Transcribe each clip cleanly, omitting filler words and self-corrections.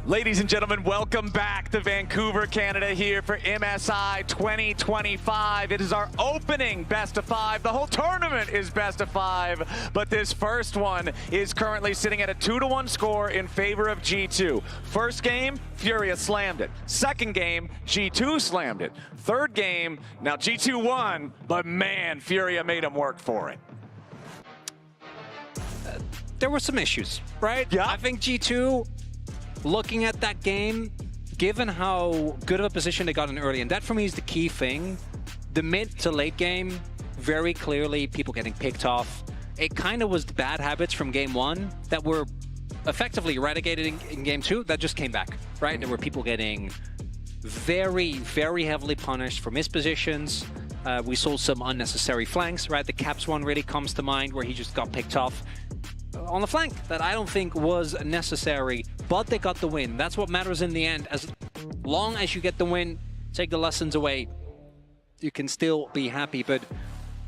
Ladies and gentlemen, welcome back to Vancouver, Canada here for MSI 2025. It is our opening best of 5. The whole tournament is best of 5, but this first one is currently sitting at a 2-1 score in favor of G2. First game, FURIA slammed it. Second game, G2 slammed it. Third game, now G2 won, but man, FURIA made them work for it. There were some issues, right? Yeah. I think G2, looking at that game, given how good of a position they got in early, and that for me is the key thing, the mid to late game, very clearly people getting picked off. It kind of was the bad habits from game 1 that were effectively eradicated in game 2 that just came back, right? There were people getting very, very heavily punished for mispositions. We saw some unnecessary flanks, right? The Caps one really comes to mind where he just got picked off on the flank that I don't think was necessary, but they got the win. That's what matters in the end. As long as you get the win, take the lessons away, you can still be happy. But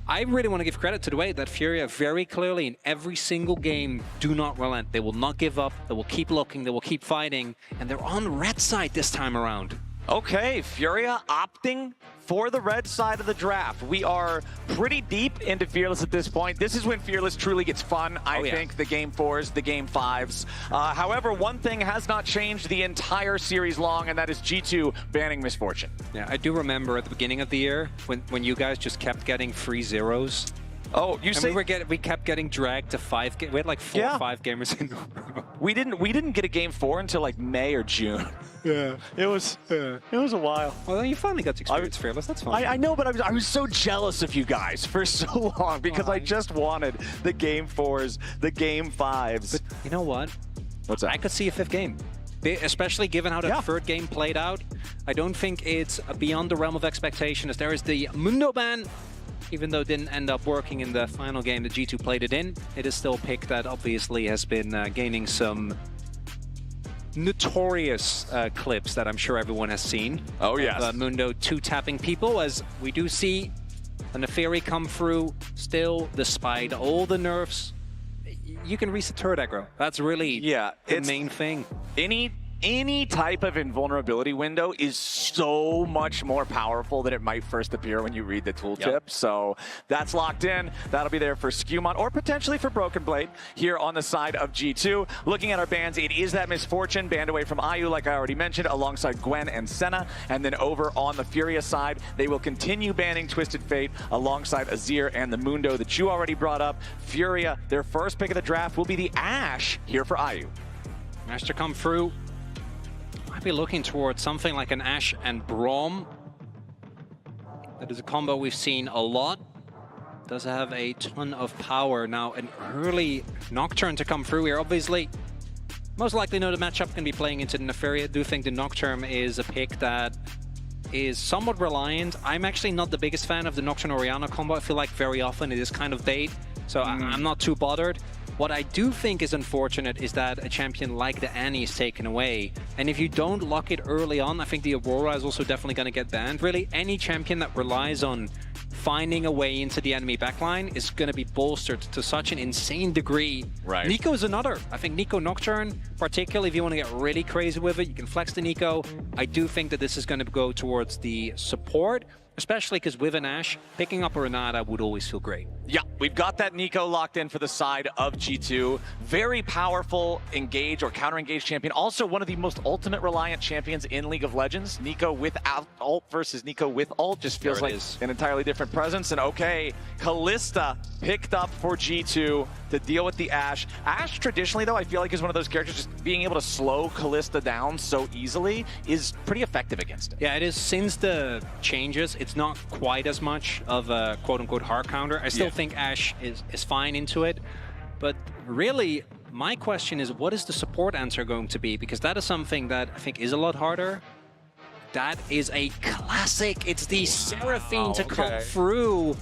I really want to give credit to the way that FURIA very clearly in every single game do not relent. They will not give up. They will keep looking. They will keep fighting. And they're on the red side this time around. Okay, FURIA opting for the red side of the draft. We are pretty deep into Fearless at this point. This is when Fearless truly gets fun, I think, the Game 4s, the Game 5s. However, one thing has not changed the entire series long, and that is G2 banning Misfortune. Yeah, I do remember at the beginning of the year when you guys just kept getting free zeros. Oh, you say we kept getting dragged to 5 games. We had like 4 or 5 gamers in a row. We didn't get a Game 4 until like May or June. Yeah. It was a while. Well, then you finally got to experience Fearless. That's fine. I know, but I was so jealous of you guys for so long because I just wanted the Game 4s, the Game 5s. But you know what? What's that? I could see a 5th game. Especially given how that third game played out. I don't think it's beyond the realm of expectation, as there is the Mundo ban. Even though it didn't end up working in the final game that G2 played it in, it is still a pick that obviously has been gaining some notorious clips that I'm sure everyone has seen. Oh, yes. Mundo 2-tapping people, as we do see a Neferi come through still, despite all the nerfs. You can reset turret aggro. That's really the main thing. Any type of invulnerability window is so much more powerful than it might first appear when you read the tooltip. So that's locked in. That'll be there for Skewmon or potentially for Broken Blade here on the side of G2. Looking at our bans, it is that Misfortune banned away from IU, like I already mentioned, alongside Gwen and Senna. And then over on the FURIA side, they will continue banning Twisted Fate alongside Azir and the Mundo that you already brought up. FURIA, their first pick of the draft will be the Ashe here for IU. Ashe to come through. Might be looking towards something like an Ashe and Braum. That is a combo we've seen a lot. Does have a ton of power. Now, an early Nocturne to come through here. Obviously, most likely know the matchup can be playing into the Neferi. I do think the Nocturne is a pick that is somewhat reliant. I'm actually not the biggest fan of the Nocturne Orianna combo. I feel like very often it is kind of bait, so I'm not too bothered. What I do think is unfortunate is that a champion like the Annie is taken away. And if you don't lock it early on, I think the Aurora is also definitely going to get banned. Really, any champion that relies on finding a way into the enemy backline is going to be bolstered to such an insane degree. Right. Nico is another. I think Nico Nocturne, particularly if you want to get really crazy with it, you can flex the Nico. I do think that this is going to go towards the support, especially because with an Ashe, picking up a Renata would always feel great. Yeah, we've got that Nico locked in for the side of G2. Very powerful engage or counter-engage champion. Also one of the most ultimate reliant champions in League of Legends. Nico without ult versus Nico with ult just feels like an entirely different presence. And okay, Kalista picked up for G2 to deal with the Ashe. Ashe traditionally though, I feel like is one of those characters just being able to slow Kalista down so easily is pretty effective against it. Yeah, it is. Since the changes, it's not quite as much of a quote-unquote hard counter. I still think Ashe is fine into it, but really my question is, what is the support answer going to be? Because that is something that I think is a lot harder. That is a classic. It's the Seraphine to come through,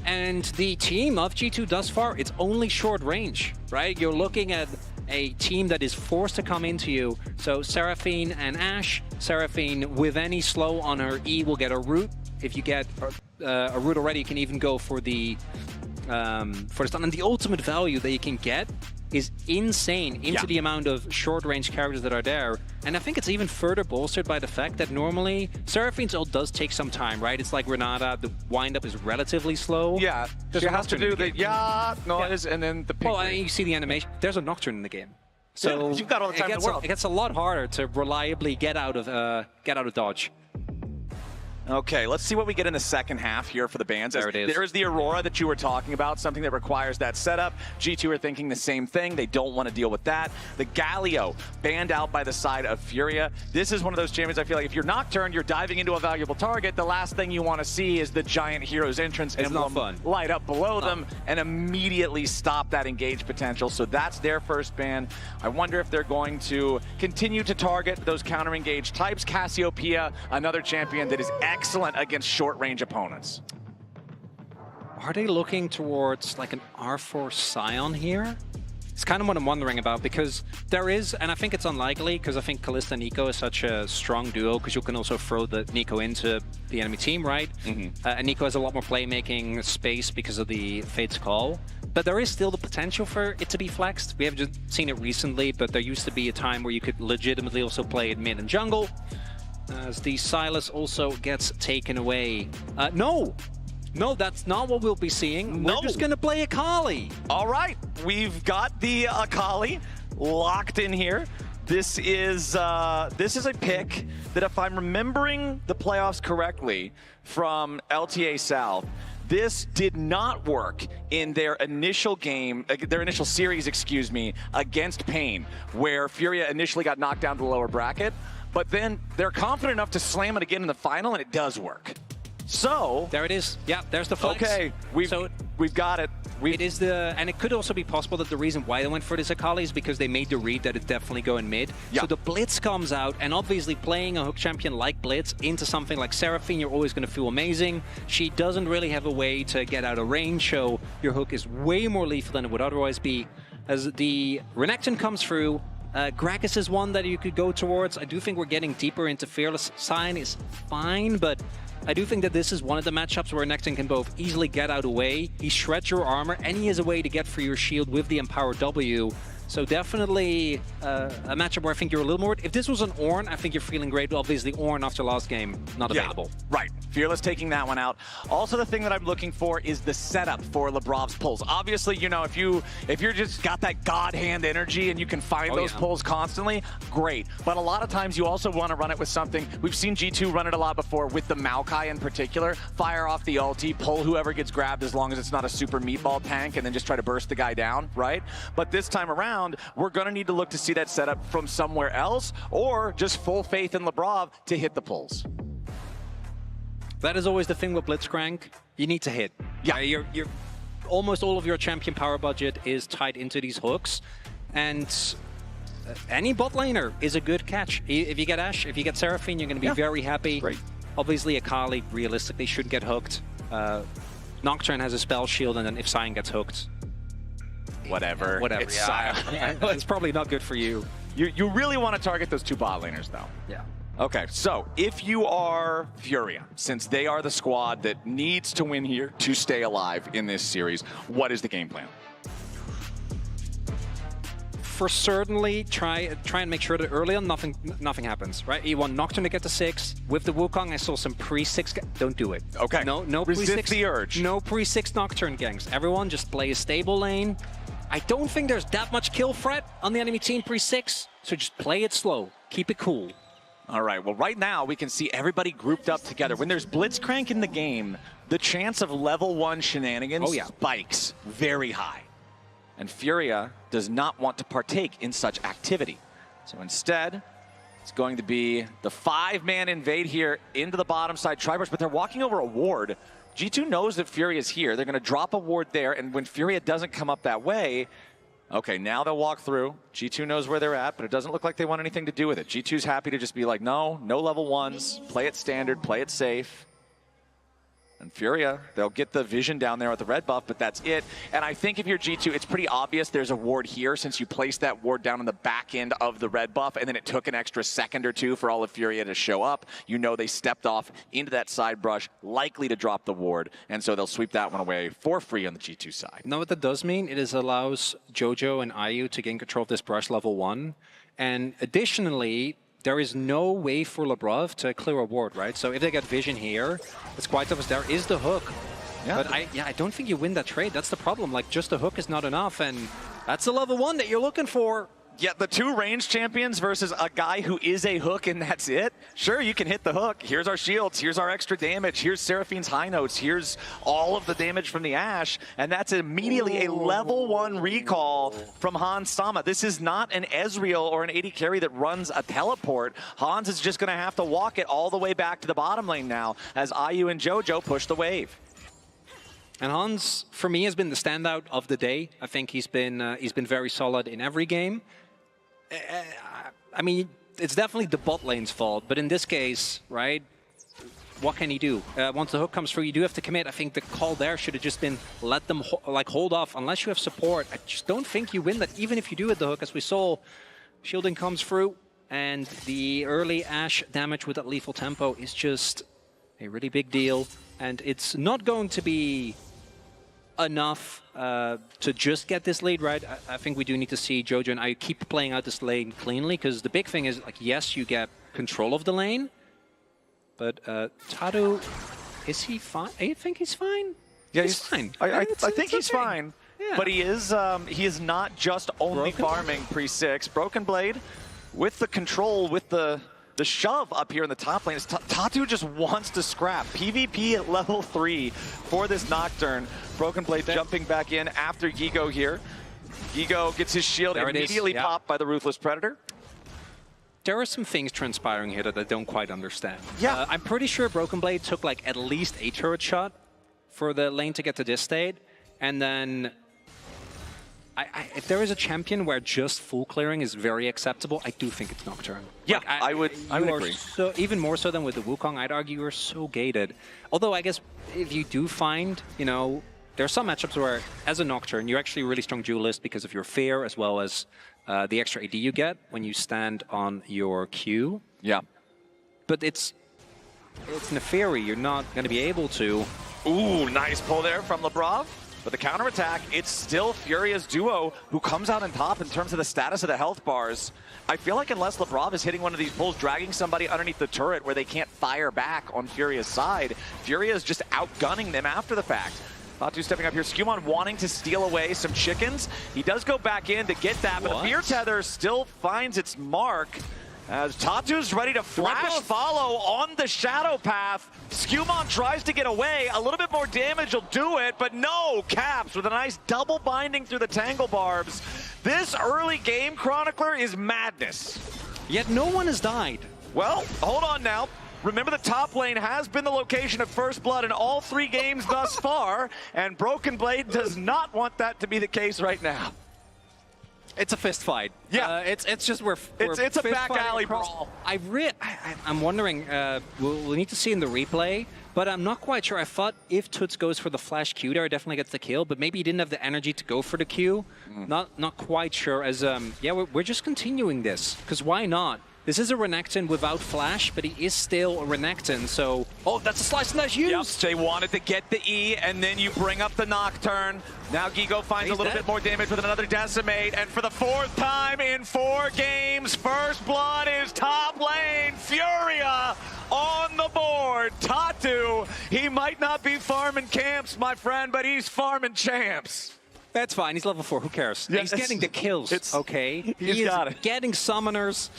and the team of G2 thus far, it's only short range, right? You're looking at a team that is forced to come into you. So Seraphine and Ashe. Seraphine with any slow on her E will get a root. If you get a root already, you can even go for the stun. And the ultimate value that you can get is insane into the amount of short-range characters that are there. And I think it's even further bolstered by the fact that normally Seraphine's ult does take some time, right? It's like Renata, the wind-up is relatively slow. Yeah, she has to do the noise and then the ping. Well, you see the animation. There's a Nocturne in the game. So you've got all the time in the world. It gets a lot harder to reliably get out of dodge. Okay, let's see what we get in the second half here for the bans. There it is. There's the Aurora that you were talking about, something that requires that setup. G2 are thinking the same thing. They don't want to deal with that. The Galio banned out by the side of FURIA. This is one of those champions I feel like if you're Nocturne, you're diving into a valuable target. The last thing you want to see is the giant hero's entrance emblem light up below them and immediately stop that engage potential. So that's their first ban. I wonder if they're going to continue to target those counter engage types. Cassiopeia, another champion that is excellent against short-range opponents. Are they looking towards like an R4 Scion here? It's kind of what I'm wondering about, because there is, and I think it's unlikely, because I think Kalista and Nico is such a strong duo, because you can also throw the Nico into the enemy team, right? And Nico has a lot more playmaking space because of the Fate's Call. But there is still the potential for it to be flexed. We have just seen it recently, but there used to be a time where you could legitimately also play it mid and jungle. As the Silas also gets taken away. No, that's not what we'll be seeing. We're just going to play Akali. All right, we've got the Akali locked in here. This is a pick that, if I'm remembering the playoffs correctly from LTA South, this did not work in their initial game, their initial series, excuse me, against Pain, where FURIA initially got knocked down to the lower bracket. But then they're confident enough to slam it again in the final, and it does work. So there it is. Yeah, there's the flex. Okay, we've got it. It is and it could also be possible that the reason why they went for this Akali is because they made the read that it's definitely going mid. Yeah. So the Blitz comes out, and obviously playing a hook champion like Blitz into something like Seraphine, you're always going to feel amazing. She doesn't really have a way to get out of range, so your hook is way more lethal than it would otherwise be. As the Renekton comes through, Gragas is one that you could go towards. I do think we're getting deeper into Fearless. Sign is fine, but I do think that this is one of the matchups where Renekton can both easily get out of the way, he shreds your armor, and he has a way to get through your shield with the Empower W. So definitely a matchup where I think you're a little more... If this was an Ornn, I think you're feeling great. But obviously, Ornn after last game, not available. Right. Fearless taking that one out. Also, the thing that I'm looking for is the setup for Lebrov's pulls. Obviously, you know, if you're just got that God hand energy and you can find those pulls constantly, great. But a lot of times you also want to run it with something. We've seen G2 run it a lot before with the Maokai in particular. Fire off the ulti, pull whoever gets grabbed as long as it's not a super meatball tank, and then just try to burst the guy down, right? But this time around, we're going to need to look to see that setup from somewhere else, or just full faith in Lebrov to hit the pulls. That is always the thing with Blitzcrank. You need to hit. Yeah, you're almost all of your champion power budget is tied into these hooks, and any bot laner is a good catch. If you get Ashe, if you get Seraphine, you're going to be very happy. Great. Obviously, Akali realistically should get hooked. Nocturne has a spell shield, and then if Sion gets hooked, Whatever. It's it's probably not good for you. You really want to target those two bot laners, though. Yeah. Okay, so if you are FURIA, since they are the squad that needs to win here to stay alive in this series, what is the game plan? For certainly, try and make sure that early on nothing happens, right? You want Nocturne to get to 6. With the Wukong, I saw some pre-6. Don't do it. Okay. No Resist pre-6. the urge. No pre-6 Nocturne ganks. Everyone just play a stable lane. I don't think there's that much kill threat on the enemy team pre-6, so just play it slow. Keep it cool. All right, well, right now we can see everybody grouped up together. When there's Blitzcrank in the game, the chance of level 1 shenanigans spikes very high. And FURIA does not want to partake in such activity. So instead, it's going to be the 5-man invade here into the bottom side Triburst, but they're walking over a ward. G2 knows that FURIA is here. They're going to drop a ward there, and when FURIA doesn't come up that way, okay, now they'll walk through. G2 knows where they're at, but it doesn't look like they want anything to do with it. G2's happy to just be like, no level 1s, play it standard, play it safe. And FURIA, they'll get the vision down there with the red buff, but that's it. And I think if you're G2, it's pretty obvious there's a ward here since you placed that ward down on the back end of the red buff, and then it took an extra second or two for all of FURIA to show up. You know they stepped off into that side brush, likely to drop the ward, and so they'll sweep that one away for free on the G2 side. You know what that does mean? It allows Jojo and IU to gain control of this brush level 1. And additionally, there is no way for Labrov to clear a ward, right? So if they get vision here, it's quite obvious there is the hook. Yeah. But I don't think you win that trade. That's the problem. Like, just the hook is not enough, and that's the level 1 that you're looking for. Yeah, the 2 range champions versus a guy who is a hook and that's it. Sure, you can hit the hook. Here's our shields. Here's our extra damage. Here's Seraphine's high notes. Here's all of the damage from the Ashe. And that's immediately a level 1 recall from Hans Sama. This is not an Ezreal or an AD carry that runs a teleport. Hans is just going to have to walk it all the way back to the bottom lane now as IU and Jojo push the wave. And Hans, for me, has been the standout of the day. I think he's been very solid in every game. I mean, it's definitely the bot lane's fault, but in this case, right, what can he do? Once the hook comes through, you do have to commit. I think the call there should have just been let them hold off. Unless you have support, I just don't think you win that. Even if you do hit the hook, as we saw, shielding comes through, and the early Ashe damage with that lethal tempo is just a really big deal. And it's not going to be enough to just get this lead, right? I think we do need to see Jojo and I keep playing out this lane cleanly, because the big thing is, like, yes, you get control of the lane, but Tatu, is he fine? I think he's fine. Yeah, he's fine. I think he's fine. Yeah. But he is not just only farming pre-6. Broken Blade with the control, with the shove up here in the top lane. Tatu just wants to scrap. PvP at level 3 for this Nocturne. Broken Blade jumping back in after Gigo here. Gigo gets his shield immediately popped by the Ruthless Predator. There are some things transpiring here that I don't quite understand. Yeah. I'm pretty sure Broken Blade took like at least a turret shot for the lane to get to this state. And then if there is a champion where just full clearing is very acceptable, I do think it's Nocturne. Yeah, like, I would agree. So, even more so than with the Wukong, I'd argue you're so gated. Although I guess if you do find, you know, there are some matchups where, as a Nocturne, you're actually a really strong duelist because of your fear, as well as the extra AD you get when you stand on your Q. Yeah. But it's Neferi, you're not going to be able to. Ooh, nice pull there from Labrov. But the counterattack, it's still FURIA's duo who comes out on top in terms of the status of the health bars. I feel like unless Labrov is hitting one of these pulls, dragging somebody underneath the turret where they can't fire back on FURIA's side, FURIA is just outgunning them after the fact. Tatu stepping up here. Skewmon wanting to steal away some chickens. He does go back in to get that, but the Fear Tether still finds its mark. As Tatu's ready to flash follow on the Shadow Path. Skewmon tries to get away. A little bit more damage will do it, but no! Caps with a nice double binding through the Tangle Barbs. This early game, Chronicler, is madness. Yet no one has died. Well, hold on now. Remember, the top lane has been the location of first blood in all 3 games thus far, and Broken Blade does not want that to be the case right now. It's a fist fight. Yeah, it's just it's a back alley brawl. I'm wondering. We'll need to see in the replay, but I'm not quite sure. I thought if Toots goes for the flash Q there, definitely gets the kill, but maybe he didn't have the energy to go for the Q. Not quite sure. As yeah, we're just continuing this because why not? This is a Renekton without flash, but he is still a Renekton, so... Oh, that's a slice and dash used! Yep, they wanted to get the E, and then you bring up the Nocturne. Now Gigo finds a little bit more damage with another Decimate, and for the 4th time in 4 games, first blood is top lane. FURIA on the board. Tatu, he might not be farming camps, my friend, but he's farming champs. That's fine, he's level 4, who cares? Yeah, he's getting the kills, okay? He's got it. Getting summoners.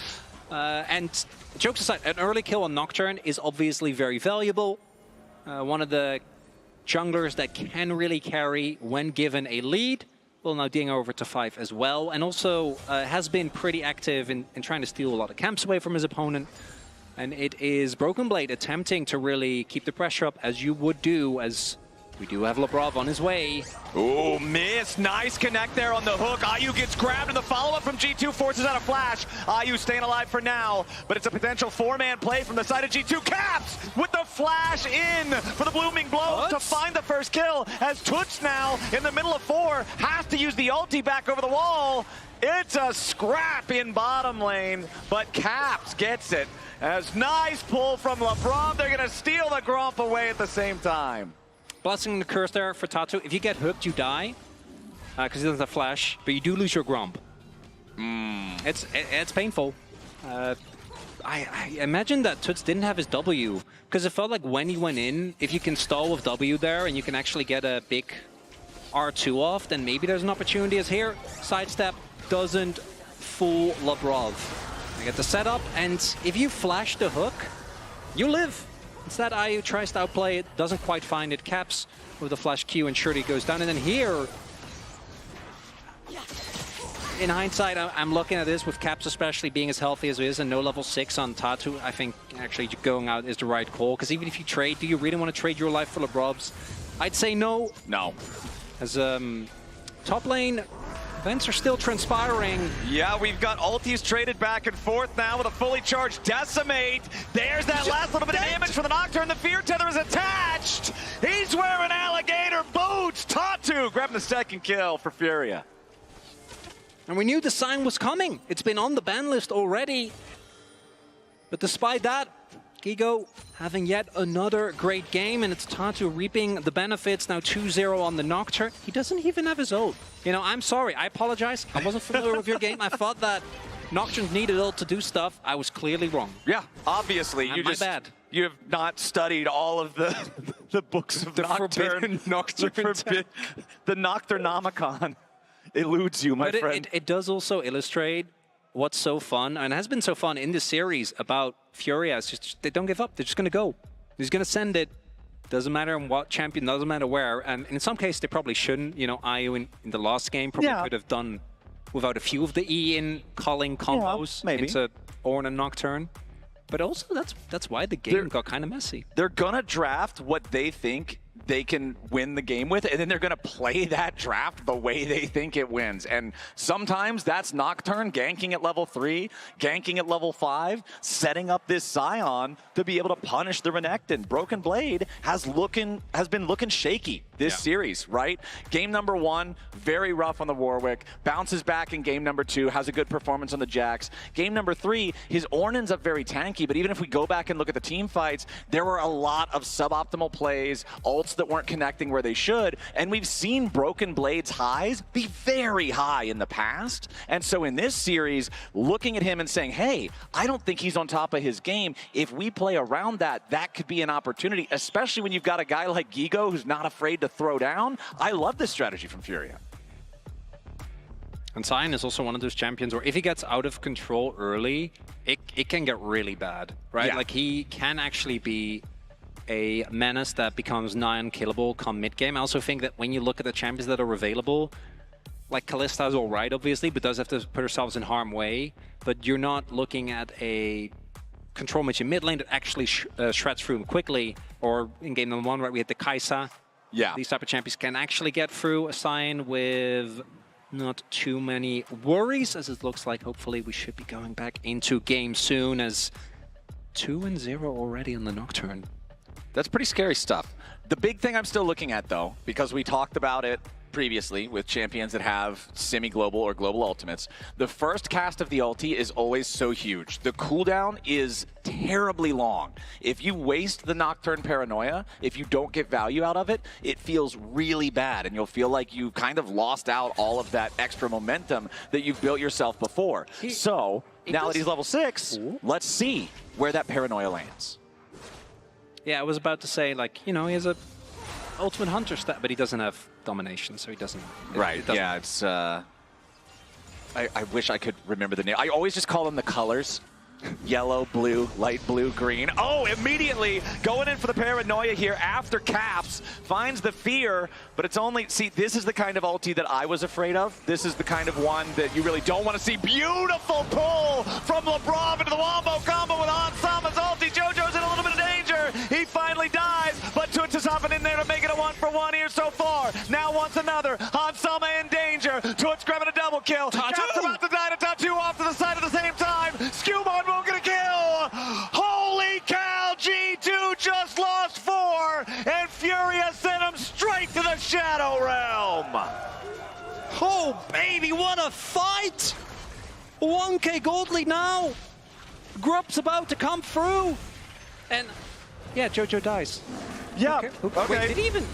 And jokes aside, an early kill on Nocturne is obviously very valuable. One of the junglers that can really carry when given a lead. Well, now ding over to 5 as well. And also has been pretty active in trying to steal a lot of camps away from his opponent. And it is Broken Blade attempting to really keep the pressure up, as you would do as We do have Labrov on his way. Oh, miss. Nice connect there on the hook. Ayu gets grabbed, and the follow-up from G2 forces out a flash. Ayu staying alive for now, but it's a potential 4-man play from the side of G2. Caps with the flash in for the blooming blow to find the first kill, as Toots now in the middle of 4 has to use the ulti back over the wall. It's a scrap in bottom lane, but Caps gets it. As nice pull from LeBron, they're going to steal the Gromp away at the same time. Blessing the curse there for Tatu. If you get hooked, you die, because he doesn't have flash, but you do lose your Gromp. It's painful. I imagine that Toots didn't have his W, because it felt like when he went in, if you can stall with W there and you can actually get a big R2 off, then maybe there's an opportunity. As here, sidestep doesn't fool Labrov. I get the setup, and if you flash the hook, you live. Instead, Ayu tries to outplay it, doesn't quite find it. Caps with the flash Q, and Shurdy goes down. And then here, in hindsight, I'm looking at this with Caps especially being as healthy as he is and no level 6 on Tatu. I think actually going out is the right call, because even if you trade, do you really want to trade your life for Labrov's? I'd say no. No. As top lane, events are still transpiring. Yeah, we've got ultis traded back and forth now with a fully charged Decimate. There's that last little bit of damage for the Nocturne. The Fear Tether is attached. He's wearing alligator boots. Tatu grabbing the second kill for Furia. And we knew the sign was coming. It's been on the ban list already. But despite that, Gigo having yet another great game, and it's Tatu reaping the benefits. Now 2-0 on the Nocturne. He doesn't even have his ult. You know, I'm sorry. I apologize. I wasn't familiar with your game. I thought that Nocturne needed ult to do stuff. I was clearly wrong. Yeah, obviously. Bad. You have not studied all of the books of The Nocturne. forbidden Nocturne. The Nocturnomicon eludes you, my friend. It does also illustrate what's so fun, and has been so fun in this series about Furia. It's just, they don't give up. They're just going to go. He's going to send it. Doesn't matter what champion, doesn't matter where. And in some cases, they probably shouldn't. You know, Ayu in the last game probably could have done without a few of the E in calling combos into Ornn and Nocturne. But also, that's why the game got kind of messy. They're going to draft what they think they can win the game with, and then they're going to play that draft the way they think it wins. And sometimes that's Nocturne ganking at level 3, ganking at level 5, setting up this Scion to be able to punish the Renekton. Broken Blade has been looking shaky this series, right? Game number 1, very rough on the Warwick, bounces back in game number 2, has a good performance on the Jax. Game number 3, his Ornn ends up very tanky, but even if we go back and look at the team fights, there were a lot of suboptimal plays, ults that weren't connecting where they should, and we've seen Broken Blade's highs be very high in the past. And so in this series, looking at him and saying, hey, I don't think he's on top of his game. If we play around that, that could be an opportunity, especially when you've got a guy like Gigo who's not afraid to throw down. I love this strategy from Furia. And Scion is also one of those champions where if he gets out of control early, it can get really bad, right? Yeah. Like he can actually be a menace that becomes nigh unkillable come mid-game. I also think that when you look at the champions that are available, like Kalista's all right, obviously, but does have to put herself in harm's way. But you're not looking at a control mage in mid lane that actually shreds through him quickly. Or in game number 1, right, we had the Kai'Sa. Yeah. These type of champions can actually get through a Scion with not too many worries, as it looks like. Hopefully we should be going back into game soon, as 2-0 already on the Nocturne. That's pretty scary stuff. The big thing I'm still looking at, though, because we talked about it previously with champions that have semi-global or global ultimates, the first cast of the ulti is always so huge. The cooldown is terribly long. If you waste the Nocturne Paranoia, if you don't get value out of it, it feels really bad, and you'll feel like you kind of lost out all of that extra momentum that you've built yourself before. So, now that he's level 6, let's see where that Paranoia lands. Yeah, I was about to say, like, you know, he has a ultimate hunter stat, but he doesn't have domination, so he doesn't. Right, yeah, it's, I wish I could remember the name. I always just call them the colors. Yellow, blue, light blue, green. Oh, immediately going in for the Paranoia here after Caps. Finds the Fear, but it's only... See, this is the kind of ulti that I was afraid of. This is the kind of one that you really don't want to see. Beautiful pull from LeBron into the Wombo combo with Ansama's ulti. JoJo's in a little bit of danger. He finally dies, but Toots is hopping in there to make it a 1-for-1. while. Tatu! Caps about to die to Tatu off to the side at the same time. Skewmon won't get a kill. Holy cow, G2 just lost 4, and Furia sent him straight to the Shadow Realm. Oh, baby, what a fight! 1k gold lead now. Grub's about to come through. And, yeah, Jojo dies. Yeah, Okay. Wait, did he even...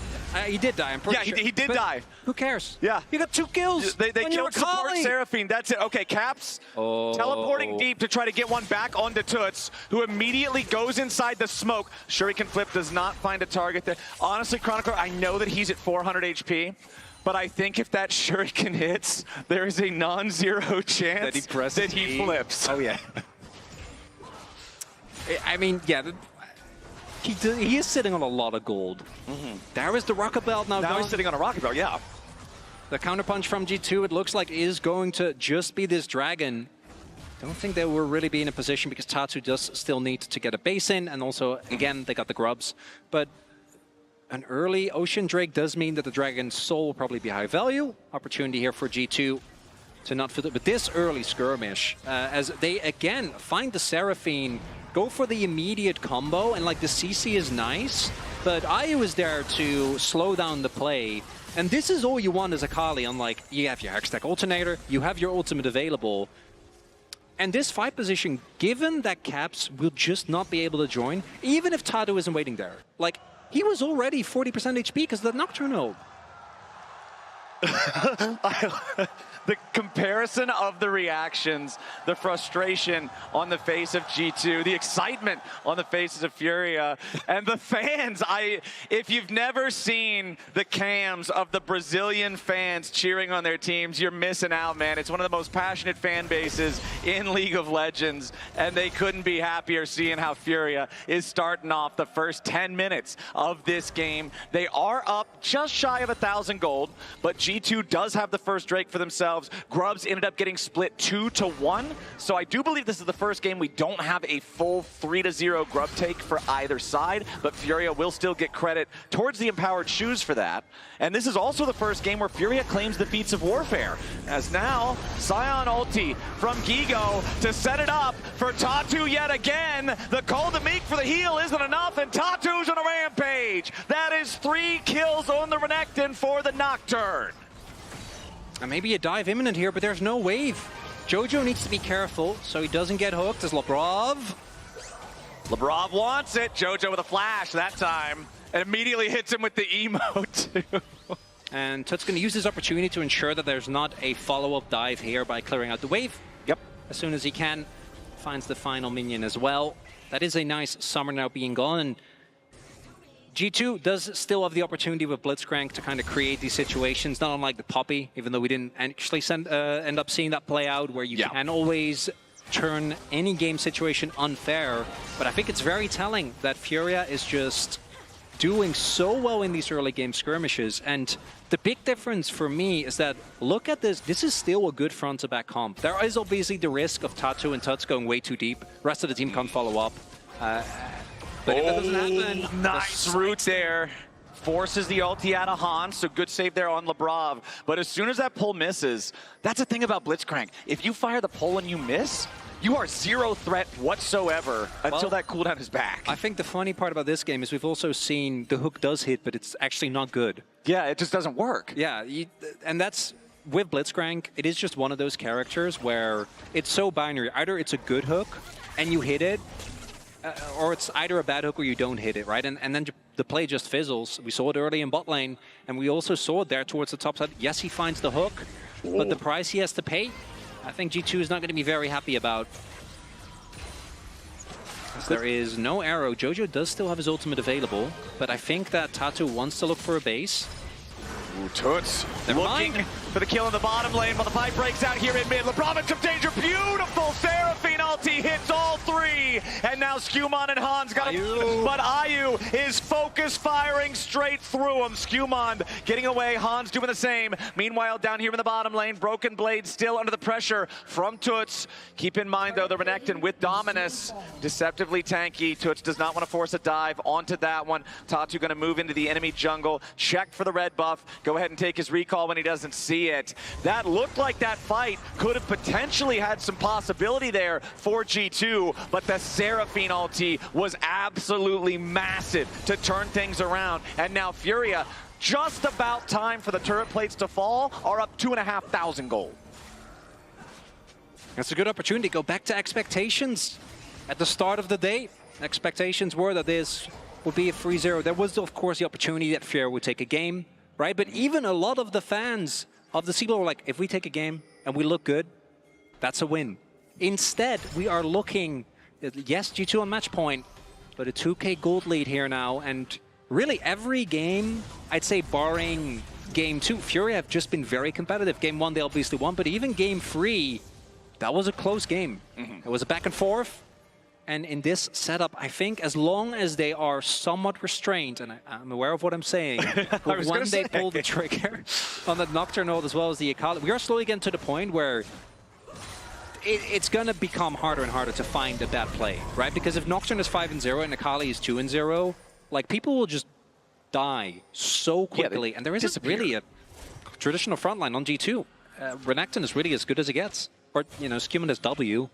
he did die, I'm pretty sure. Yeah, he did die. Who cares? Yeah. You got 2 kills. They when killed support Seraphine. That's it. Okay, Caps teleporting deep to try to get one back onto Toots, who immediately goes inside the smoke. Shuriken Flip does not find a target there. Honestly, Chronicler, I know that he's at 400 HP, but I think if that Shuriken hits, there is a non-zero chance that he flips. Oh, yeah. I mean, yeah, he is sitting on a lot of gold. There is the Rocket Belt now. Now he's sitting on a Rocket Belt, yeah. The counterpunch from G2, it looks like, is going to just be this Dragon. Don't think they will really be in a position because Tatu does still need to get a base in, and also, again, they got the grubs. But an early Ocean Drake does mean that the Dragon's soul will probably be high value. Opportunity here for G2 to not fill it with this early skirmish, as they, again, find the Seraphine, go for the immediate combo, and like the CC is nice, but Ayu is there to slow down the play. And this is all you want as a Kali, unlike you have your Hextech Alternator, you have your ultimate available. And this fight position, given that Caps will just not be able to join, even if Tadu isn't waiting there. Like, he was already 40% HP because of the Nocturnal. The comparison of the reactions, the frustration on the face of G2, the excitement on the faces of Furia, and the fans. If you've never seen the cams of the Brazilian fans cheering on their teams, you're missing out, man. It's one of the most passionate fan bases in League of Legends, and they couldn't be happier seeing how Furia is starting off the first 10 minutes of this game. They are up just shy of 1,000 gold, but G2 does have the first Drake for themselves. Grubs ended up getting split 2-1, so I do believe this is the first game we don't have a full 3-0 Grub take for either side, but Furia will still get credit towards the Empowered Shoes for that. And this is also the first game where Furia claims the feats of warfare, as now Scion ulti from Gigo to set it up for Tatu yet again. The Cold to Meek for the heal isn't enough, and Tatu's on a rampage. That is 3 kills on the Renekton for the Nocturne. And maybe a dive imminent here, but there's no wave. Jojo needs to be careful so he doesn't get hooked as Labrov. Labrov wants it. Jojo with a flash that time. And immediately hits him with the emote too. And Tut's going to use this opportunity to ensure that there's not a follow-up dive here by clearing out the wave. Yep. As soon as he can. Finds the final minion as well. That is a nice summer now being gone. G2 does still have the opportunity with Blitzcrank to kind of create these situations, not unlike the Poppy, even though we didn't actually end up seeing that play out, where you can always turn any game situation unfair. But I think it's very telling that Furia is just doing so well in these early game skirmishes. And the big difference for me is that, look at this, this is still a good front-to-back comp. There is obviously the risk of Tatu and Tuts going way too deep. Rest of the team can't follow up. But if that doesn't happen, nice route there. Forces the ulti out of Hans, so good save there on Labrov. But as soon as that pull misses, that's the thing about Blitzcrank. If you fire the pull and you miss, you are zero threat whatsoever until that cooldown is back. I think the funny part about this game is we've also seen the hook does hit, but it's actually not good. Yeah, it just doesn't work. Yeah, and that's, with Blitzcrank, it is just one of those characters where it's so binary. Either it's a good hook and you hit it, or it's either a bad hook or you don't hit it, right? And then the play just fizzles. We saw it early in bot lane, and we also saw it there towards the top side. Yes, he finds the hook, but the price he has to pay, I think G2 is not going to be very happy about. There is no arrow. Jojo does still have his ultimate available, but I think that Tatu wants to look for a base. Ooh, Toots looking for the kill in the bottom lane while the fight breaks out here in mid. Labrov in some danger. Beautiful Seraphine ulti ulti hits all three, and now Skewmon and Hans got him, but Ayu is focus firing straight through him. Skewmon getting away, Hans doing the same. Meanwhile, down here in the bottom lane, Broken Blade still under the pressure from Toots. Keep in mind, though, the Renekton with Dominus, deceptively tanky. Toots does not want to force a dive onto that one. Tatu going to move into the enemy jungle, check for the red buff, go ahead and take his recall when he doesn't see it. That looked like that fight could have potentially had some possibility there for G2, but the Seraphine ulti was absolutely massive to turn things around. And now FURIA, just about time for the turret plates to fall, are up 2,500 gold. That's a good opportunity to go back to expectations. At the start of the day, expectations were that this would be a 3-0. There was, of course, the opportunity that FURIA would take a game, right? But even a lot of the fans of the CBLOL were like, if we take a game and we look good, that's a win. Instead, we are looking, yes, G2 on match point, but a 2K gold lead here now. And really every game, I'd say barring game 2, FURIA have just been very competitive. Game 1, they obviously won, but even game 3, that was a close game. It was a back and forth. And in this setup, I think as long as they are somewhat restrained, and I'm aware of what I'm saying, but when they pull the trigger on the Nocturne ult as well as the Akali, we are slowly getting to the point where it's going to become harder and harder to find a bad play, right? Because if Nocturne is 5-0 and Akali is 2-0, like people will just die so quickly. And there isn't really a traditional frontline on G2. Renekton is really as good as it gets. Or, you know, Skewmon is W.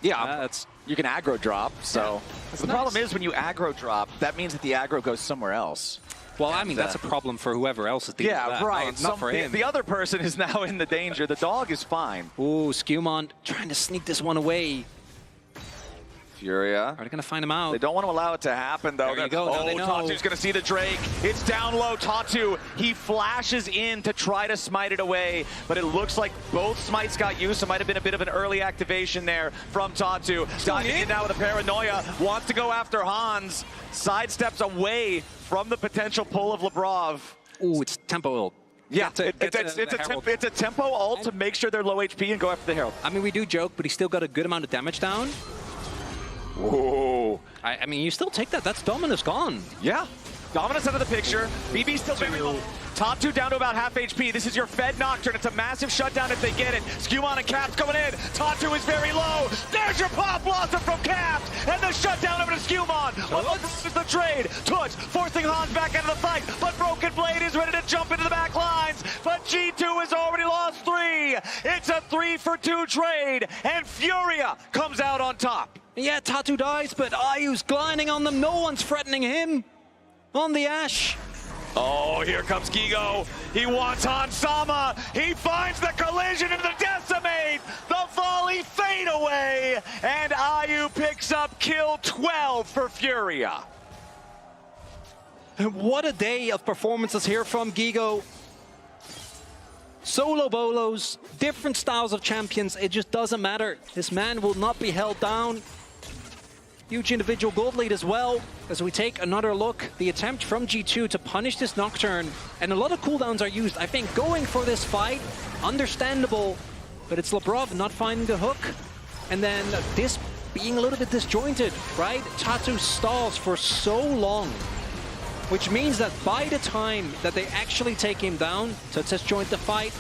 Yeah, you can aggro drop, so... Yeah, the problem is when you aggro drop, that means that the aggro goes somewhere else. Well, I mean, that's a problem for whoever else is dealing with that. Right. Not for him. The other person is now in the danger. The dog is fine. Ooh, Skewmon trying to sneak this one away. FURIA. Are they going to find him out? They don't want to allow it to happen, though. There you go. Oh, Tatu's going to see the Drake. It's down low. Tatu, he flashes in to try to smite it away, but it looks like both smites got used. So it might have been a bit of an early activation there from Tatu. Diving in now with a paranoia. Wants to go after Hans. Sidesteps away from the potential pull of Labrov. Ooh, it's tempo ult. Yeah, it's a tempo ult to make sure they're low HP and go after the Herald. I mean, we do joke, but he still got a good amount of damage down. Whoa. I mean, you still take that. That's Dominus gone. Yeah. Dominus out of the picture. BB still very low. Top 2 down to about half HP. This is your Fed Nocturne. It's a massive shutdown if they get it. Skewmon and Caps going in. Tatu is very low. There's your pop blossom from Caps. And the shutdown over to Skewmon. This is the trade. Toots forcing Hans back into the fight. But Broken Blade is ready to jump into the back lines. But G2 has already lost 3. It's a 3-for-2 trade. And FURIA comes out on top. Yeah, Tatu dies, but Ayu's gliding on them. No one's threatening him. On the Ashe. Oh, here comes Gigo. He wants Hans Sama. He finds the collision into the decimate. The volley fade away. And Ayu picks up kill 12 for FURIA. What a day of performances here from Gigo. Solo bolos, different styles of champions. It just doesn't matter. This man will not be held down. Huge individual gold lead as well. As we take another look, the attempt from G2 to punish this Nocturne, and a lot of cooldowns are used. I think going for this fight, understandable, but it's Labrov not finding the hook. And then this being a little bit disjointed, right? Tatu stalls for so long, which means that by the time that they actually take him down, to disjoint the fight,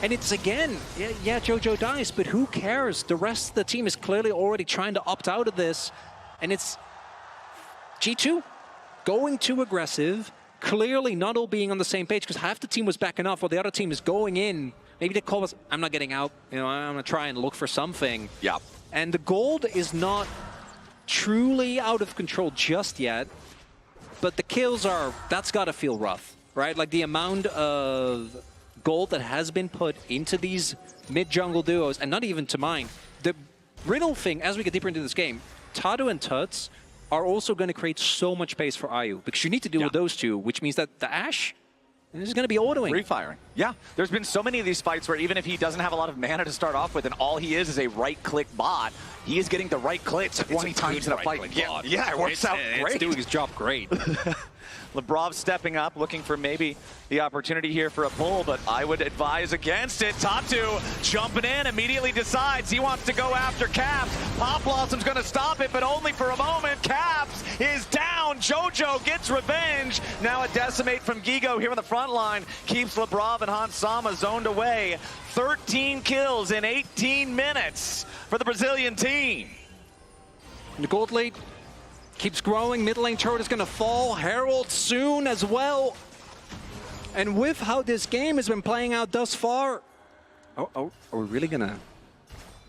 and it's again, yeah, Jojo dies, but who cares? The rest of the team is clearly already trying to opt out of this. And it's G2 going too aggressive, clearly not all being on the same page, because half the team was backing off while the other team is going in. Maybe they call us, I'm not getting out, you know, I'm gonna try and look for something. Yeah. And the gold is not truly out of control just yet, but the kills are, that's gotta feel rough, right? Like the amount of gold that has been put into these mid-jungle duos, and not even to mine. The riddle thing, as we get deeper into this game, Tatu and Tuts are also going to create so much space for Ayu, because you need to deal with those two, which means that the Ashe is going to be autoing. Refiring. Yeah, there's been so many of these fights where even if he doesn't have a lot of mana to start off with, and all he is a right-click bot, he is getting the right click 20 times in a fight. Yeah, it works out great. It's doing his job great. Labrov stepping up, looking for maybe the opportunity here for a pull, but I would advise against it. Tatu jumping in, immediately decides he wants to go after Caps. Pop Blossom's going to stop it, but only for a moment. Caps is down. Jojo gets revenge. Now a decimate from Gigo here on the front line keeps Labrov and Hans Sama zoned away. 13 kills in 18 minutes for the Brazilian team. The gold lead keeps growing. Mid lane turret is going to fall. Herald soon as well. And with how this game has been playing out thus far, are we really gonna?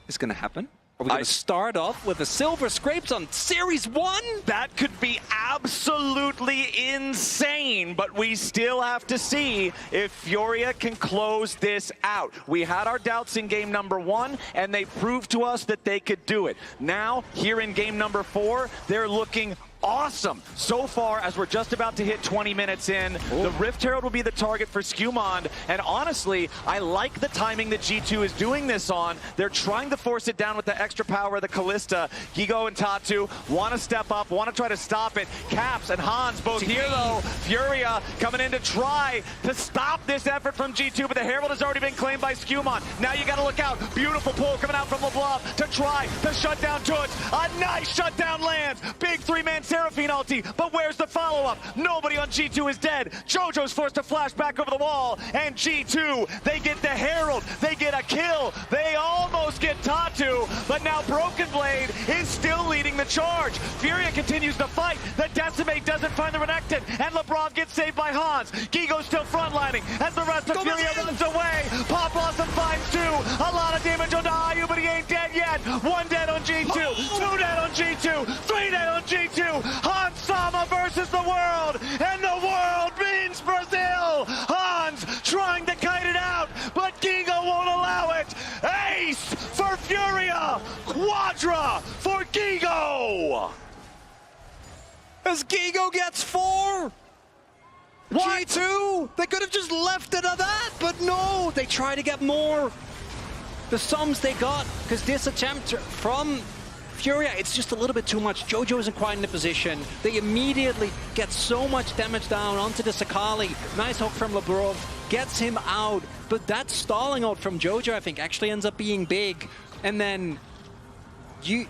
Is gonna happen? Are we gonna start off with the silver scrapes on Series 1? That could be absolutely insane, but we still have to see if FURIA can close this out. We had our doubts in game number 1, and they proved to us that they could do it. Now, here in game number 4, they're looking awesome. So far, as we're just about to hit 20 minutes in, the Rift Herald will be the target for Skewmond. And honestly, I like the timing that G2 is doing this on. They're trying to force it down with the extra power of the Callista. Gigo and Tatu want to step up, want to try to stop it. Caps and Hans both here though. FURIA coming in to try to stop this effort from G2, but the Herald has already been claimed by Skewmond. Now you got to look out. Beautiful pull coming out from Labrov to try to shut down Toots. A nice shutdown lands. Big three-man Seraphine ulti, but where's the follow-up? Nobody on G2 is dead. Jojo's forced to flash back over the wall, and G2, they get the Herald, they get a kill, they almost get Tatu, but now Broken Blade is still leading the charge. FURIA continues to fight, the Decimate doesn't find the Renekton, and Labrov gets saved by Hans. Gigo's still frontlining as the rest of FURIA runs away. Pop Blossom finds 2, a lot of damage on Ayu, but he ain't dead yet. 1 dead on G2, 2 dead on G2, 3 dead on G2. Hans Sama versus the world, and the world means Brazil. Hans trying to kite it out, but Gigo won't allow it. Ace for FURIA, Quadra for Gigo. As Gigo gets 4. What? G2, they could have just left it at that, but no, they try to get more. The sums they got, because this attempt from FURIA, it's just a little bit too much. Jojo isn't quite in the position. They immediately get so much damage down onto the Sakali. Nice hook from Labrov, gets him out. But that stalling out from Jojo, I think, actually ends up being big. And then you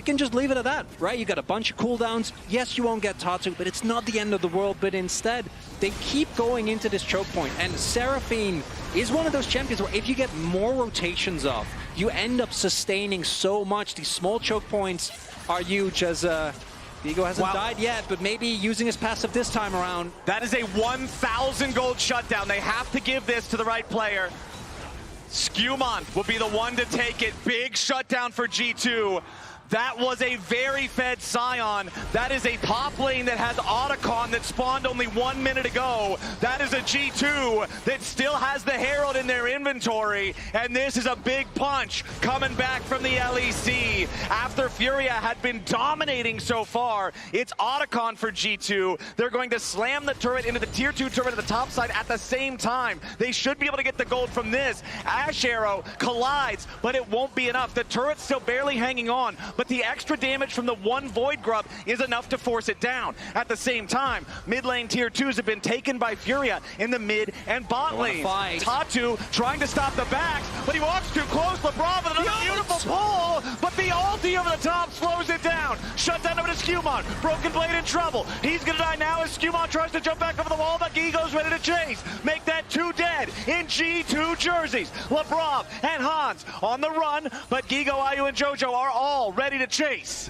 can just leave it at that, right? You got a bunch of cooldowns. Yes, you won't get Tatu, but it's not the end of the world. But instead, they keep going into this choke point. And Seraphine is one of those champions where if you get more rotations off, you end up sustaining so much. These small choke points are huge, as Gigo hasn't died yet, but maybe using his passive this time around. That is a 1,000 gold shutdown. They have to give this to the right player. Skewmond will be the one to take it. Big shutdown for G2. That was a very fed Scion. That is a top lane that has Otacon that spawned only 1 minute ago. That is a G2 that still has the Herald in their inventory. And this is a big punch coming back from the LEC. After FURIA had been dominating so far, it's Otacon for G2. They're going to slam the turret into the tier 2 turret at the top side at the same time. They should be able to get the gold from this. Ash Arrow collides, but it won't be enough. The turret's still barely hanging on, but the extra damage from the one Void Grub is enough to force it down. At the same time, mid lane tier 2s have been taken by FURIA in the mid and bot lane. Tatu trying to stop the backs, but he walks too close. Labrov with another beautiful pull, but the ulti over the top slows it down. Shut down over to Skewmond. Broken Blade in trouble. He's gonna die now as Skewmond tries to jump back over the wall, but Gigo's ready to chase. Make that 2 dead in G2 jerseys. Labrov and Hans on the run, but Gigo, Ayu, and Jojo are all ready to chase.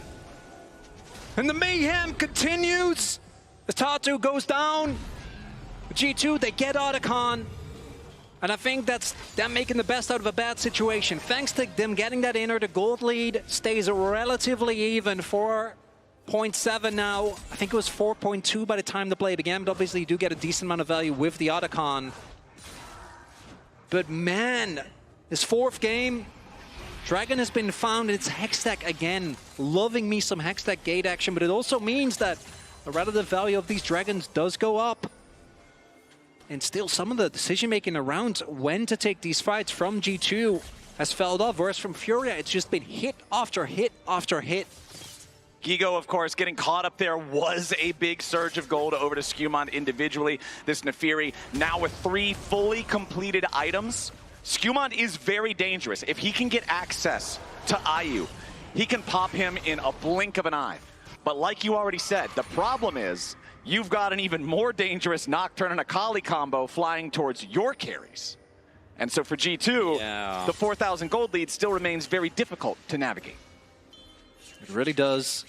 And the mayhem continues. The Tatu goes down. G2, they get Otacon. And I think that's them making the best out of a bad situation. Thanks to them getting that inner, the gold lead stays relatively even. 4.7 now. I think it was 4.2 by the time the play began, but obviously you do get a decent amount of value with the Otacon. But man, this 4th game, Dragon has been found. It's Hextech again. Loving me some Hextech gate action, but it also means that the relative value of these Dragons does go up. And still, some of the decision-making around when to take these fights from G2 has fell off, whereas from FURIA, it's just been hit after hit after hit. Gigo, of course, getting caught up there was a big surge of gold over to Skewmont individually. This Nefiri now with 3 fully completed items. Skewmont is very dangerous. If he can get access to IU, he can pop him in a blink of an eye. But like you already said, the problem is you've got an even more dangerous Nocturne and Akali combo flying towards your carries. And so for G2, the 4,000 gold lead still remains very difficult to navigate. It really does.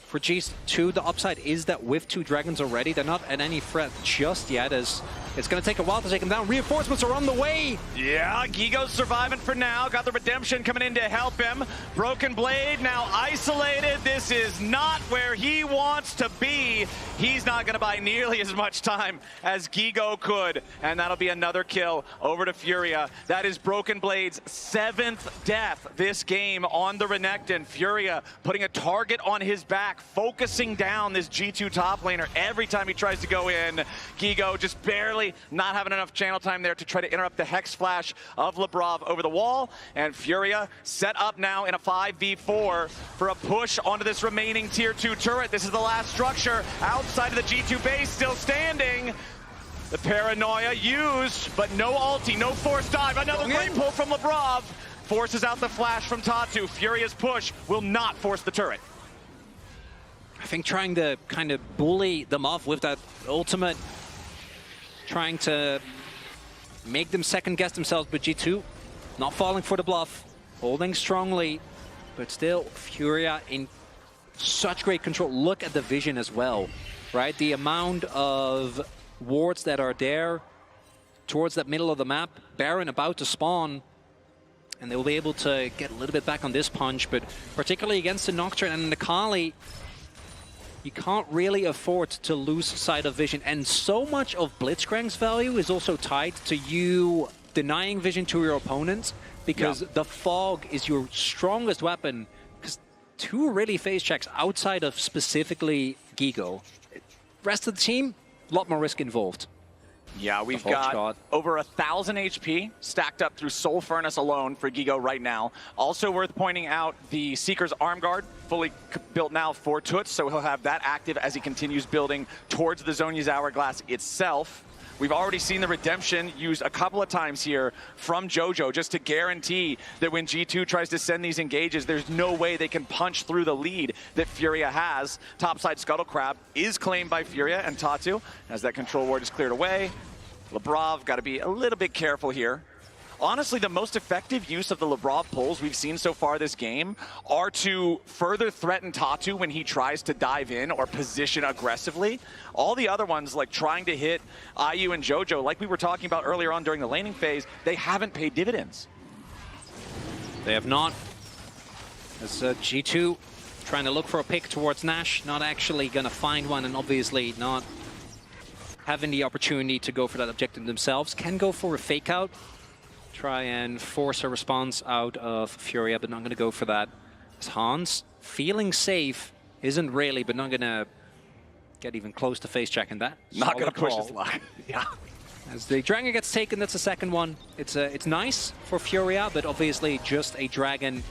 For G2, the upside is that with 2 dragons already, they're not at any threat just yet, as it's going to take a while to take them down. Reinforcements are on the way. Yeah, Gigo's surviving for now. Got the redemption coming in to help him. Broken Blade now isolated. This is not where he wants to be. He's not going to buy nearly as much time as Gigo could. And that'll be another kill over to Furia. That is Broken Blade's 7th death this game on the Renekton. Furia putting a target on his back, focusing down this G2 top laner every time he tries to go in. Gigo just barely not having enough channel time there to try to interrupt the Hex Flash of Labrov over the wall. And Furia set up now in a 5v4 for a push onto this remaining tier 2 turret. This is the last structure outside of the G2 base, still standing. The paranoia used, but no ulti, no force dive. Another great pull from Labrov. Forces out the flash from Tatu. Furia's push will not force the turret. I think trying to kind of bully them off with that ultimate, trying to make them second guess themselves, but G2 not falling for the bluff, holding strongly, but still Furia in such great control. Look at the vision as well, right? The amount of wards that are there towards that middle of the map, Baron about to spawn, and they will be able to get a little bit back on this punch, but particularly against the Nocturne and the Akali, you can't really afford to lose sight of vision. And so much of Blitzcrank's value is also tied to you denying vision to your opponents, because the fog is your strongest weapon. Because 2 really phase checks outside of specifically Gigo. Rest of the team, a lot more risk involved. Yeah, we've got over 1,000 HP stacked up through Soul Furnace alone for Gigo right now. Also worth pointing out, the Seeker's Arm Guard, fully built now for Toots, so he'll have that active as he continues building towards the Zhonya's Hourglass itself. We've already seen the redemption used a couple of times here from Jojo just to guarantee that when G2 tries to send these engages, there's no way they can punch through the lead that Furia has. Topside Scuttle Crab is claimed by Furia and Tatu as that control ward is cleared away. Labrov got to be a little bit careful here. Honestly, the most effective use of the Labrov pulls we've seen so far this game are to further threaten Tatu when he tries to dive in or position aggressively. All the other ones, like trying to hit IU and Jojo, like we were talking about earlier on during the laning phase, they haven't paid dividends. They have not. As G2 trying to look for a pick towards Nash, not actually going to find one, and obviously not having the opportunity to go for that objective themselves. Can go for a fake out, try and force a response out of Furia, but not going to go for that. As Hans, feeling safe, isn't really, but not going to get even close to face checking that. Not going to push his luck. Yeah. As the dragon gets taken, that's the second one. It's nice for Furia, but obviously just a dragon.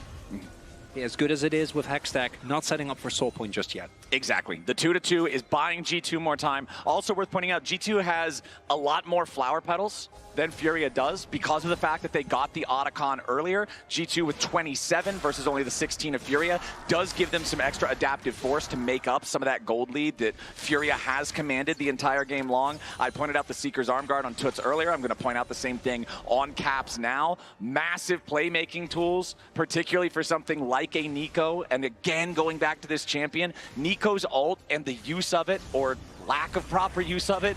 As good as it is with Hextech, not setting up for Soul Point just yet. Exactly. The 2-2 is buying G2 more time. Also worth pointing out, G2 has a lot more flower petals than Furia does because of the fact that they got the Otacon earlier. G2 with 27 versus only the 16 of Furia does give them some extra adaptive force to make up some of that gold lead that Furia has commanded the entire game long. I pointed out the Seeker's Arm Guard on Toots earlier. I'm going to point out the same thing on Caps now. Massive playmaking tools, particularly for something like a Nico. And again, going back to this champion, Nico's ult and the use of it, or lack of proper use of it,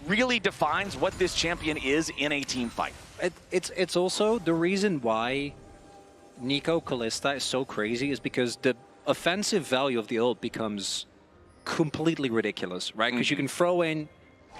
really defines what this champion is in a team fight. It's also the reason why Nico Kalista is so crazy is because the offensive value of the ult becomes completely ridiculous, right? Because you can throw in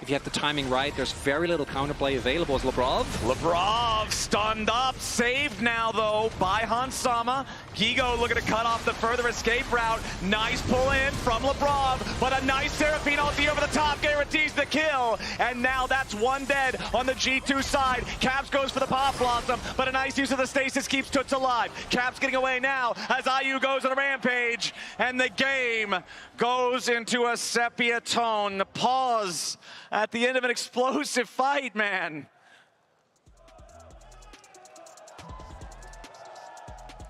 if you have the timing right, there's very little counterplay available as Lebrov. Lebrov stunned up, saved now though by Hansama. Gigo looking to cut off the further escape route. Nice pull in from Lebrov, but a nice Seraphine ulti over the top guarantees the kill. And now that's one dead on the G2 side. Caps goes for the Pop Blossom, but a nice use of the stasis keeps Toots alive. Caps getting away now as IU goes on a rampage, and the game goes into a sepia tone. The pause at the end of an explosive fight, man.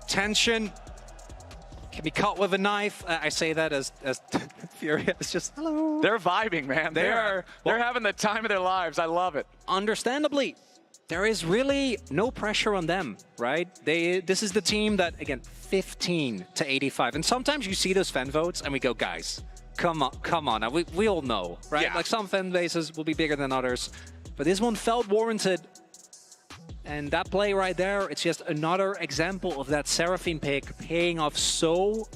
Tension can be cut with a knife. I say that as FURIA is just, hello. They're vibing, man. They're having the time of their lives. I love it. Understandably, there is really no pressure on them, right? This is the team that, again, 15 to 85. And sometimes you see those fan votes and we go, guys, come on. Now, we all know, right? Yeah. Like some fan bases will be bigger than others, but this one felt warranted. And that play right there, it's just another example of that Seraphine pick paying off so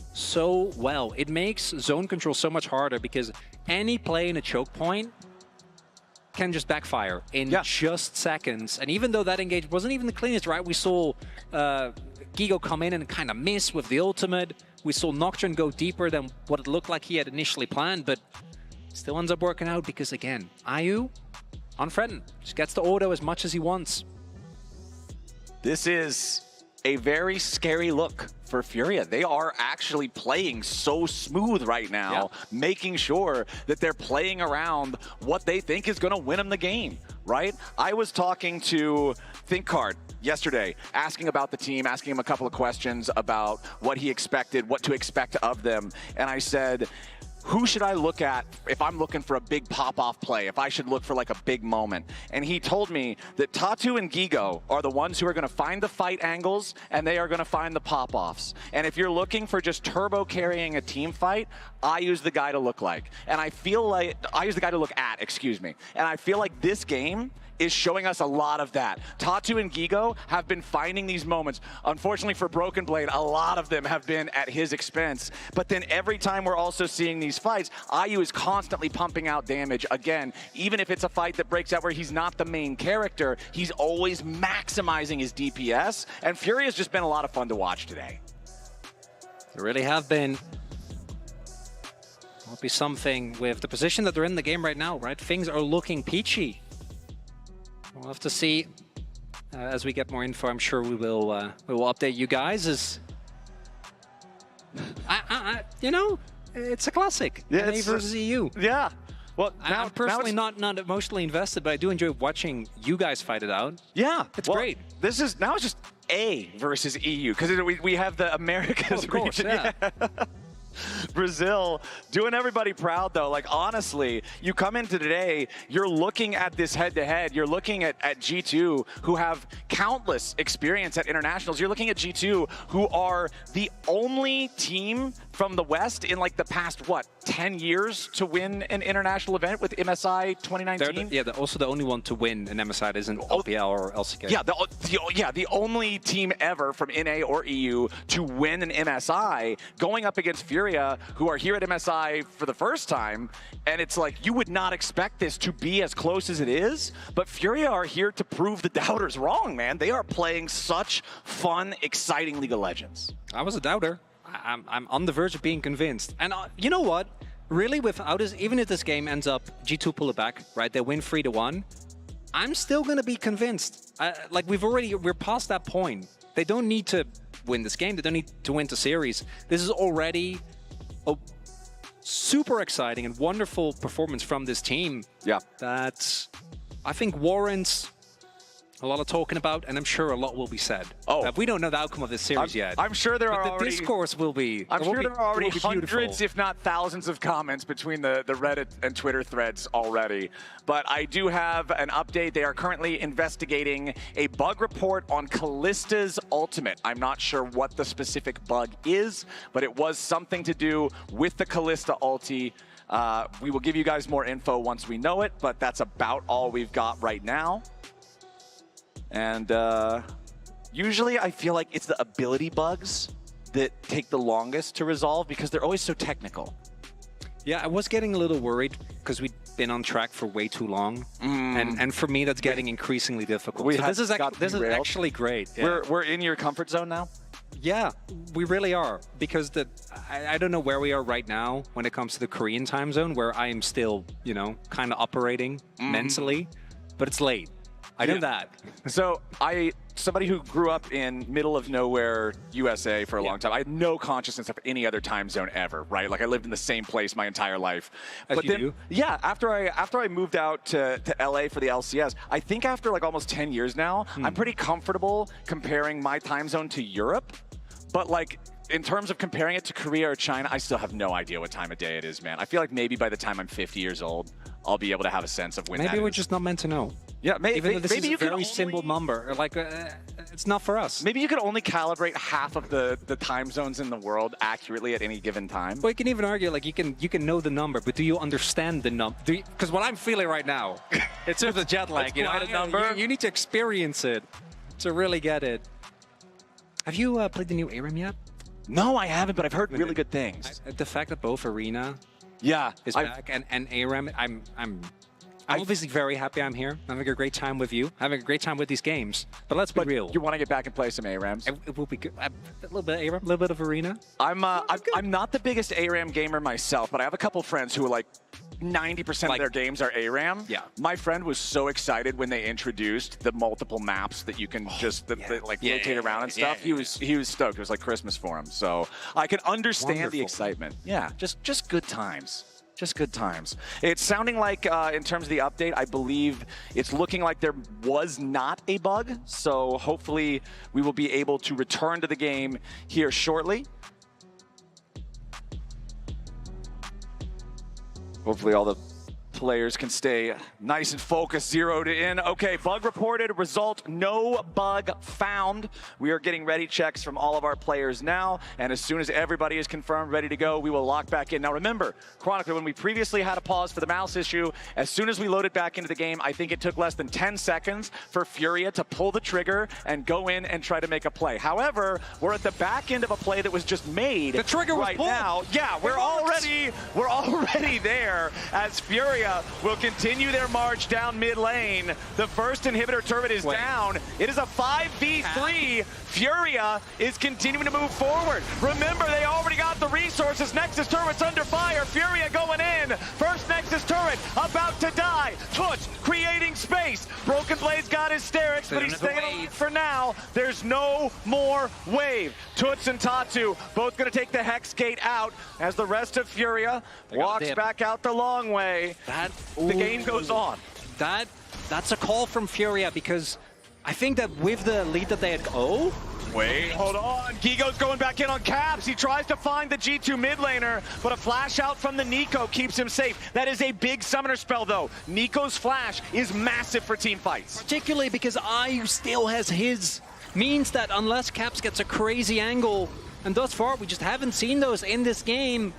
well. It makes zone control so much harder because any play in a choke point can just backfire in just seconds. And even though that engage wasn't even the cleanest, right? We saw Gigo come in and kind of miss with the ultimate. We saw Nocturne go deeper than what it looked like he had initially planned, but still ends up working out because, again, IU, unthreatened, just gets to auto as much as he wants. This is a very scary look for FURIA. They are actually playing so smooth right now, making sure that they're playing around what they think is going to win them the game, right? I was talking to ThinkCard yesterday, asking about the team, asking him a couple of questions about what he expected, what to expect of them, and I said, who should I look at if I'm looking for a big pop-off play, if I should look for like a big moment? And he told me that Tatu and Gigo are the ones who are going to find the fight angles and they are going to find the pop-offs. And if you're looking for just turbo carrying a team fight, IU's the guy to look like. And I feel like, IU's the guy to look at, excuse me. And I feel like this game is showing us a lot of that. Tatu and Gigo have been finding these moments. Unfortunately for Broken Blade, a lot of them have been at his expense. But then every time we're also seeing these fights, IU is constantly pumping out damage. Again, even if it's a fight that breaks out where he's not the main character, he's always maximizing his DPS. And FURIA has just been a lot of fun to watch today. They really have been. Will be something with the position that they're in the game right now, right? Things are looking peachy. We'll have to see as we get more info. I'm sure we will update you guys. As you know, it's a classic. Yeah, NA versus EU. Yeah. Well, now, I'm personally not emotionally invested, but I do enjoy watching you guys fight it out. Yeah, it's great. This is now it's just A versus EU because we have the Americas region. Yeah. Brazil doing everybody proud though. Like honestly, you come into today, you're looking at this head-to-head, you're looking at G2 who have countless experience at internationals. You're looking at G2 who are the only team from the West in like the past, what, 10 years to win an international event with MSI 2019? They're also the only one to win an MSI that isn't LPL or LCK. Yeah, the only team ever from NA or EU to win an MSI, going up against FURIA, who are here at MSI for the first time, and it's like, you would not expect this to be as close as it is, but FURIA are here to prove the doubters wrong, man. They are playing such fun, exciting League of Legends. I was a doubter. I'm on the verge of being convinced. And you know what? Really, without this, even if this game ends up G2 pull it back, right? They win 3-1. I'm still gonna be convinced. Like we're past that point. They don't need to win this game. They don't need to win the series. This is already a super exciting and wonderful performance from this team. Yeah, that I think warrants a lot of talking about, and I'm sure a lot will be said. Oh, we don't know the outcome of this series yet. I'm sure there are the already... discourse will be... I'm sure there are already hundreds, beautiful, if not thousands of comments between the Reddit and Twitter threads already. But I do have an update. They are currently investigating a bug report on Kallista's ultimate. I'm not sure what the specific bug is, but it was something to do with the Kallista ulti. We will give you guys more info once we know it, but that's about all we've got right now. And usually I feel like it's the ability bugs that take the longest to resolve because they're always so technical. Yeah, I was getting a little worried because we been on track for way too long, and for me that's getting increasingly difficult. So this is actually great. Yeah. We're in your comfort zone now. Yeah, we really are, because I don't know where we are right now when it comes to the Korean time zone, where I am still, you know, kind of operating mentally, but it's late. I know that. So somebody who grew up in middle of nowhere USA for a long time, I had no consciousness of any other time zone ever, right? Like I lived in the same place my entire life. But then, yeah, after I moved out to LA for the LCS, I think after like almost 10 years now, I'm pretty comfortable comparing my time zone to Europe. But like, in terms of comparing it to Korea or China, I still have no idea what time of day it is, man. I feel like maybe by the time I'm 50 years old, I'll be able to have a sense of when that is. Maybe we're just not meant to know. Yeah, even though this is a very simple number, like it's not for us. Maybe you could only calibrate half of the time zones in the world accurately at any given time. Well, you can even argue like you can know the number, but do you understand the number? Because what I'm feeling right now, it's just a jet lag. You know, a number. You need to experience it to really get it. Have you played the new ARAM yet? No, I haven't, but I've heard really good things. The fact that both Arena is back and ARAM, I'm obviously very happy I'm here. I'm having a great time with you. Having a great time with these games. But let's be real. You want to get back and play some ARAMs? It will be good. A little bit of ARAM, a little bit of Arena. I'm not the biggest ARAM gamer myself, but I have a couple friends who are like 90% of their games are ARAM. Yeah. My friend was so excited when they introduced the multiple maps that you can rotate around and stuff. He was stoked. It was like Christmas for him. So I can understand the excitement. Yeah, just good times. Just good times. It's sounding like, in terms of the update, I believe it's looking like there was not a bug. So hopefully we will be able to return to the game here shortly. Hopefully all the players can stay nice and focused, zeroed in. Okay, bug reported, result, no bug found. We are getting ready checks from all of our players now, and as soon as everybody is confirmed, ready to go, we will lock back in. Now remember, Chronicler, when we previously had a pause for the mouse issue, as soon as we loaded back into the game, I think it took less than 10 seconds for FURIA to pull the trigger and go in and try to make a play. However, we're at the back end of a play that was just made. The trigger was pulled. Now. Yeah, we're already there as FURIA will continue their march down mid lane. The first inhibitor turret is down. It is a 5v3. FURIA is continuing to move forward. Remember, they already got the resources. Nexus turret's under fire. FURIA going in. First Nexus turret about to die. Toots creating space. Broken Blade's got his Sterix, but he's staying alive for now. There's no more wave. Toots and Tatu both going to take the Hex Gate out as the rest of FURIA walks back out the long way. The game goes on. That's a call from FURIA, because I think that with the lead that they had... Oh? Wait, hold on. Gigo's going back in on Caps. He tries to find the G2 mid laner, but a flash out from the Nico keeps him safe. That is a big summoner spell, though. Nico's flash is massive for team fights. Particularly because IU still has his. Means that unless Caps gets a crazy angle, and thus far we just haven't seen those in this game,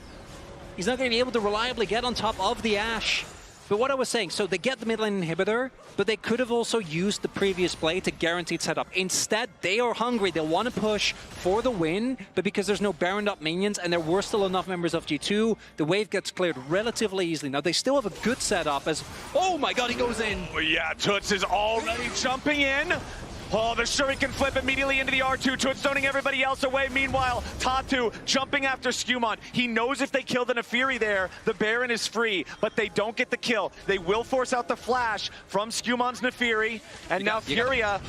he's not going to be able to reliably get on top of the Ashe. But what I was saying, so they get the mid lane inhibitor, but they could have also used the previous play to guaranteed setup. Instead, they are hungry. They want to push for the win, but because there's no Baroned up minions and there were still enough members of G2, the wave gets cleared relatively easily. Now, they still have a good setup as... Oh my god, he goes in! Oh yeah, Toots is already jumping in. Oh, the Shuriken flip immediately into the R2, Toots stoning everybody else away. Meanwhile, Tatu jumping after Skumon. He knows if they kill the Nefiri there, the Baron is free, but they don't get the kill. They will force out the flash from Skumon's Nefiri, and now FURIA,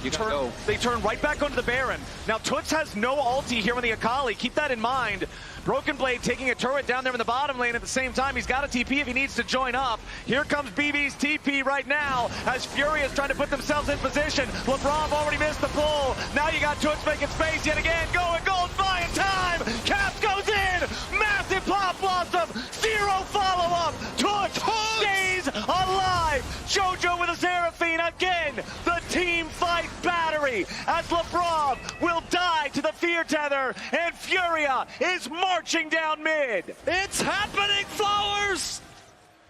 they turn right back onto the Baron. Now, Toots has no ulti here on the Akali. Keep that in mind. Broken Blade taking a turret down there in the bottom lane at the same time. He's got a TP if he needs to join up. Here comes BB's TP right now as FURIA is trying to put themselves in position. Labrov already missed the pull. Now you got Toots making space yet again. Going gold, buying time. Caps goes in. Massive pop blossom. Zero follow-up. Toots stays alive. Jojo with a Seraphine again. The team fight battery as Labrov will die to the fear tether and FURIA is marching down mid. It's happening, Flowers!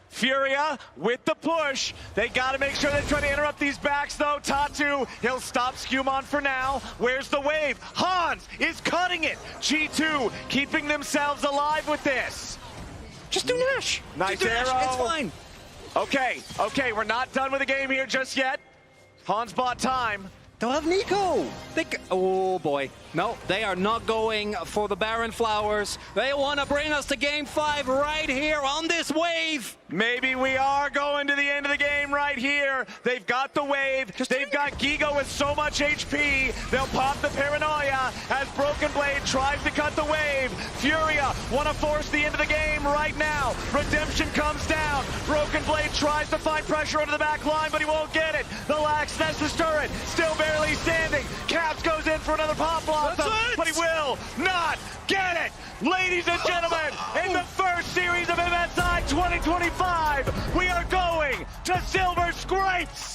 FURIA with the push. They got to make sure they try to interrupt these backs, though. Tatu, he'll stop Skumon for now. Where's the wave? Hans is cutting it. G2 keeping themselves alive with this. Just do Nash. Nice arrow. It's fine. Okay, we're not done with the game here just yet. Hans bought time. They'll have Nico. Oh boy. No, they are not going for the Baron Flowers. They want to bring us to game 5 right here on this wave. Maybe we are going to the end of the game right here. They've got the wave. They've got Gigo with so much HP. They'll pop the paranoia as Broken Blade tries to cut the wave. Furia want to force the end of the game right now. Redemption comes down. Broken Blade tries to find pressure onto the back line, but he won't get it. The Lax Nessus turret still barely standing. Caps goes in for another pop blossom, but he will not get it. Ladies and gentlemen, in the first series of MSI 2025, we are going to Silver Scrapes.